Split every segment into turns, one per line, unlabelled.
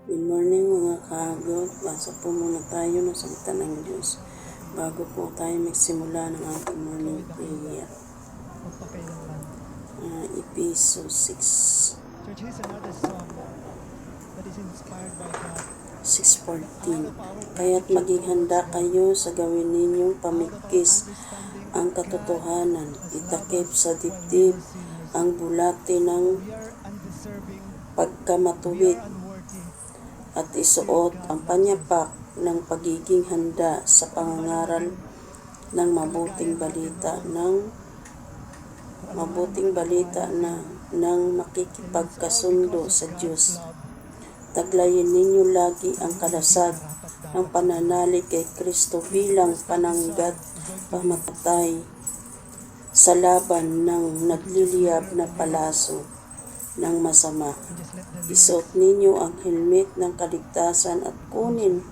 Good morning mga kaagot. Basa po muna tayo ng salita ng Diyos bago po tayo magsimula ng ating morning prayer. Ephesians 6.
Church, here's another song that is inspired by God.
6:14. Kaya't maging handa kayo sa gawin ninyong pamigkis ang katotohanan, itakip sa dibdib ang bulati ng
We are undeserving,
pagkamatuwid
we are unworthy.
at isuot ang panyapak ng pagiging handa sa pangangaral ng mabuting balita ng makikipagkasundo sa Diyos. Taglayin ninyo lagi ang kalasag ng pananalig kay Kristo bilang pananggat pamatay sa laban ng nagliliyab na palaso ng masama. Isuot ninyo ang helmet ng kaligtasan at kunin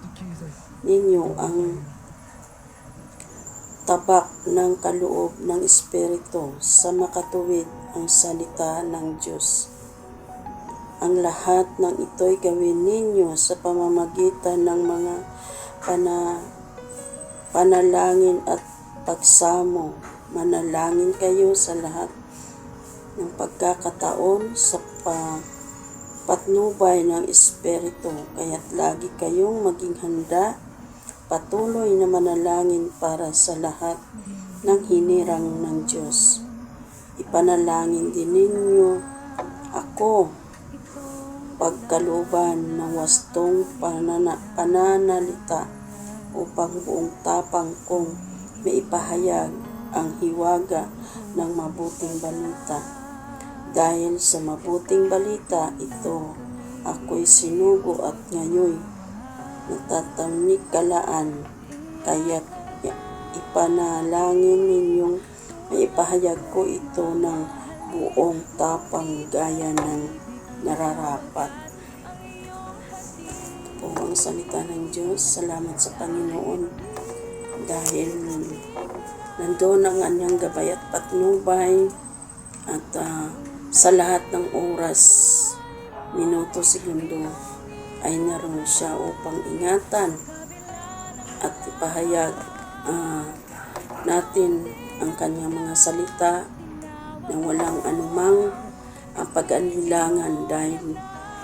ninyo ang tabak ng kaloob ng Espiritu sa makatuwid ang salita ng Diyos. Ang lahat ng ito'y gawin ninyo sa pamamagitan ng mga panalangin at pagsamo. Manalangin kayo sa lahat ng pagkakataon sa patnubay ng Espiritu, kaya't lagi kayong maging handa, patuloy na manalangin para sa lahat ng hinirang ng Diyos. Ipanalangin din ninyo ako pagkalooban ng wastong pananalita upang buong tapang kong maipahayag ang hiwaga ng mabuting balita. Dahil sa mabuting balita ito, ako'y sinugo at ngayon natatamnikalaan, kaya't ipanalangin ninyong maipahayag ko ito ng buong tapang gaya ng nararapat. Ito po ang salita ng Diyos. Salamat sa Panginoon dahil nandoon ang anyang gabay at patnubay at sa lahat ng oras, minuto, segundo ay naroon siya upang ingatan at ipahayag natin ang kanyang mga salita na walang anumang pag-anilangan dahil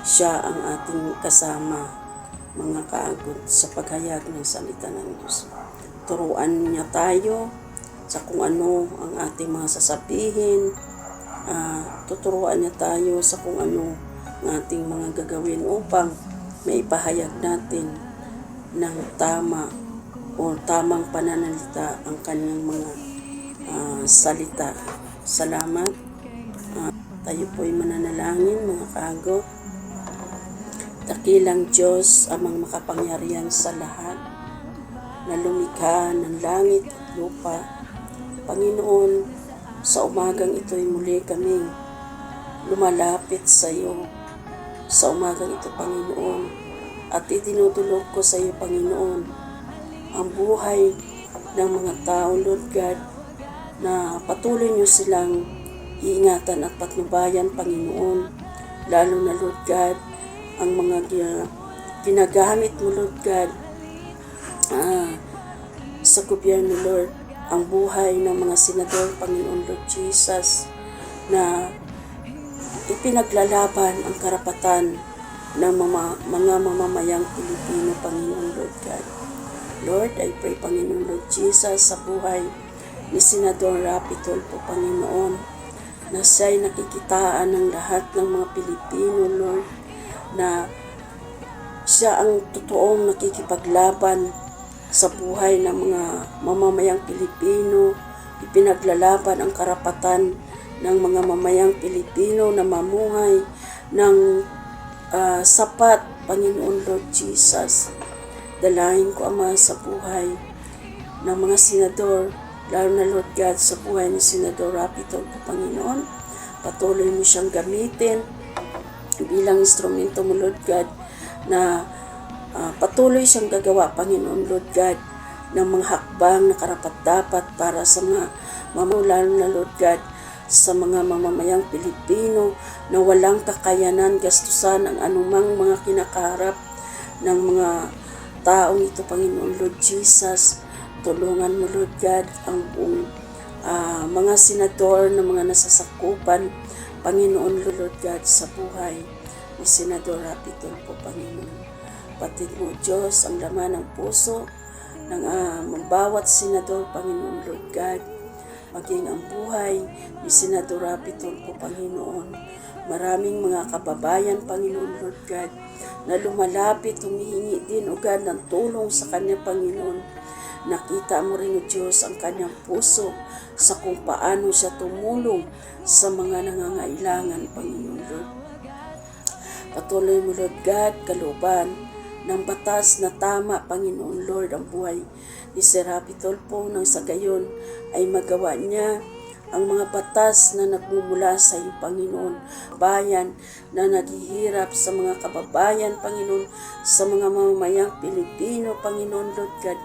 siya ang ating kasama, mga kaagot, sa paghayag ng salita ng Diyos. Turuan niya tayo sa kung ano ang ating mga sasabihin, tuturuan niya tayo sa kung ano ang ating mga gagawin upang maipahayag natin ng tama o tamang pananalita ang kanyang mga salita. Salamat. Tayo po'y mananalangin, mga kaagot. Dakilang Diyos, amang makapangyarihan sa lahat, na lumikha ng langit at lupa. Panginoon, sa umagang ito'y muli kaming lumalapit sa iyo. Sa umagang ito, Panginoon, at itinutulog ko sa iyo, Panginoon, ang buhay ng mga tao, Lord God, na patuloy niyo silang iingatan at patnubayan, Panginoon. Lalo na, Lord God, ang mga ginagamit mo, Lord God, sa gobyerno, Lord, ang buhay ng mga senador, Panginoon, Lord Jesus, na ipinaglalaban ang karapatan ng mga mamamayang Pilipino, Panginoon, Lord God. Lord, I pray, Panginoon, Lord Jesus, sa buhay ni Senador Rapi Tulfo, Panginoon, na siya'y nakikitaan ng lahat ng mga Pilipino, Lord, na siya ang totoong nakikipaglaban sa buhay ng mga mamamayang Pilipino, ipinaglalaban ang karapatan ng mga mamamayang Pilipino na mamuhay ng sapat, Panginoon, Lord Jesus. Dalahin ko, Ama, sa buhay ng mga senador, lalo na, Lord God, sa buhay ni Senador Rapi Tulfo, Panginoon. Patuloy mo siyang gamitin bilang instrumento mo, Lord God, na patuloy siyang gagawa, Panginoon, Lord God, ng mga hakbang na karapat-dapat para sa mga lalo na, Lord God, sa mga mamamayang Pilipino na walang kakayanan gastusan ang anumang mga kinakaharap ng mga taong ito, Panginoon Lord Jesus. Tulungan mo, Lord God, ang buong mga senador na mga nasasakupan, Panginoon Lord God, sa buhay ni Senador Rapi Tulfo, Panginoon. Patid mo, Diyos, ang laman ng puso ng bawat senador, Panginoon Lord God, maging ang buhay ni Senador Rapi Tulfo, Panginoon. Maraming mga kababayan, Panginoon Lord God, na lumalapit, humihingi din, O God, ng tulong sa kanya, Panginoon. Nakita mo rin, O Diyos, ang kanyang puso sa kung paano siya tumulong sa mga nangangailangan, Panginoon Lord. Patuloy mo, Lord God, kalooban ng batas na tama, Panginoon Lord, ang buhay ni Sir Rapi Tulfo, nang sa gayon ay magawa niya ang mga batas na nagmumula sa iyo, Panginoon. Bayan na naghihirap, sa mga kababayan, Panginoon, sa mga mamamayang Pilipino, Panginoon Lord God,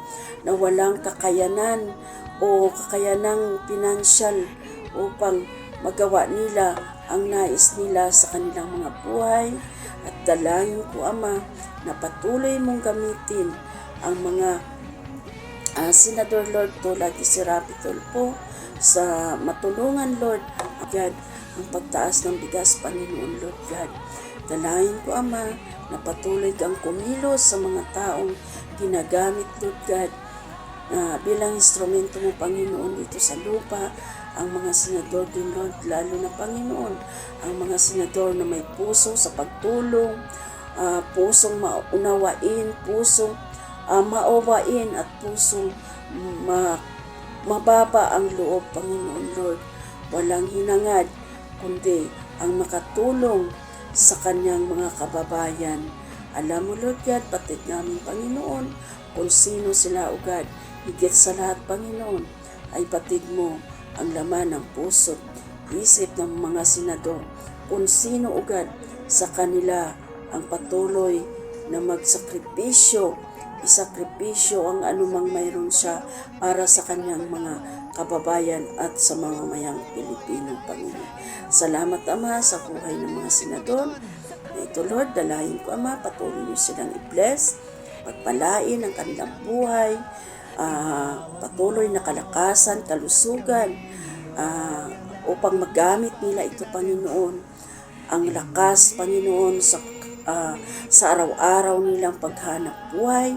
na walang kakayanan o kakayanang pinansyal upang magawa nila ang nais nila sa kanilang mga buhay. At dalangin ko, Ama, na patuloy mong gamitin ang mga senador, Lord, tulad ni Sir Rapi Tulfo, sa matulungan, Lord God, ang pagtaas ng bigas, Panginoon Lord God. Dalangin ko, Ama, na patuloy kang kumilos sa mga taong ginagamit, Lord God, bilang instrumento mo, Panginoon, dito sa lupa. Ang mga senador din, Lord, lalo na, Panginoon, ang mga senador na may puso sa pagtulong, pusong maunawain, pusong maawain, at pusong mababa ang loob, Panginoon Lord. Walang hinangad, kundi ang makatulong sa kanyang mga kababayan. Alam mo, Lord God, patid namin, Panginoon, kung sino sila, O God. Higit sa lahat, Panginoon, ay patid mo ang laman ng puso, isip ng mga senador, kung sino, O God, sa kanila ang patuloy na magsakripisyo, isakripisyo ang anumang mayroon siya para sa kanyang mga kababayan at sa mga mayang Pilipino, Panginoon. Salamat, Ama, sa buhay ng mga senador. Ito, Lord, dalahin ko, Ama, patuloy niyo silang i-bless, pagpalain ang kanilang buhay, patuloy na kalakasan, kalusugan, upang magamit nila ito, Panginoon, ang lakas, Panginoon, sa araw-araw nilang paghanap buhay,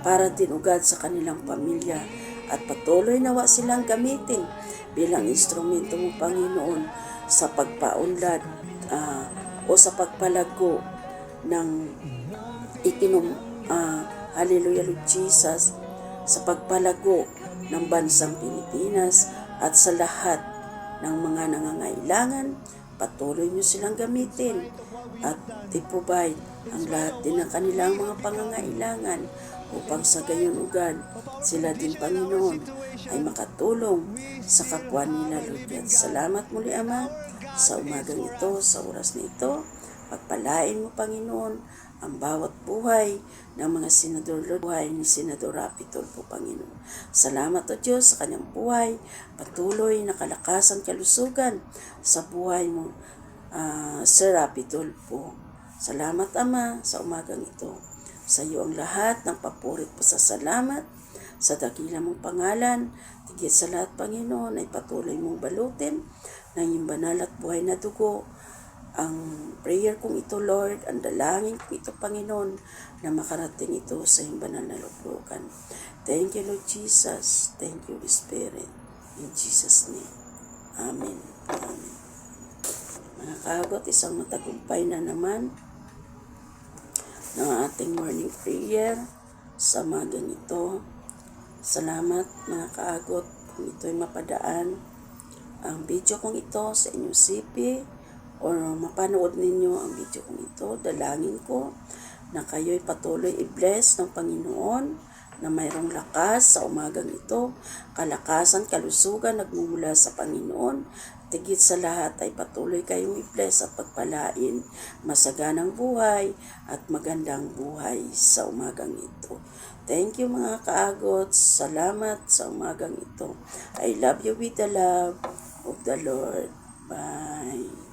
para din, O God, sa kanilang pamilya. At patuloy nawa silang gamitin bilang instrumento mo, Panginoon, sa pagpaunlad o sa pagpalago ng Hallelujah, Lord Jesus, sa pagpalago ng bansang Pilipinas at sa lahat ng mga nangangailangan. Patuloy niyo silang gamitin at i-provide ang lahat din ng kanilang mga pangangailangan, upang sa gayon, O God, sila din, Panginoon, ay makatulong sa kapwa nila, Lord God. Salamat muli, Ama, sa umagang ito, sa oras na ito. Pagpalain mo, Panginoon, ang bawat buhay ng mga senador, Lord, buhay ni Senador Rapi Tulfo, Panginoon. Salamat, O Diyos, sa kanyang buhay, patuloy na kalakasan, kalusugan sa buhay mo, Sir Rapi Tulfo. Salamat, Ama, sa umagang ito. Sa iyo ang lahat ng papurit po sa salamat, sa dakila mong pangalan. Tigit sa lahat, Panginoon, ay patuloy mong balutin ng iyong banal at buhay na dugo. Ang prayer kong ito, Lord, ang dalangin kong ito, Panginoon, na makarating ito sa iyong banal na lublugan. Thank you, Lord Jesus. Thank you, Holy Spirit. In Jesus' name. Amen. Amen. Mga kagot, isang matagumpay na naman ng ating morning prayer sa umagang ito. Salamat, mga kaagot, kung ito'y mapadaan ang video kong ito sa inyong CP, or mapanood ninyo ang video kong ito. Dalangin ko na kayo'y patuloy i-bless ng Panginoon, na mayroong lakas sa umagang ito, kalakasan, kalusugan nagmumula sa Panginoon. Tigit sa lahat ay patuloy kayong i-bless at pagpalain, masaganang buhay at magandang buhay sa umagang ito. Thank you, mga kaagot. Salamat sa umagang ito. I love you with the love of the Lord. Bye.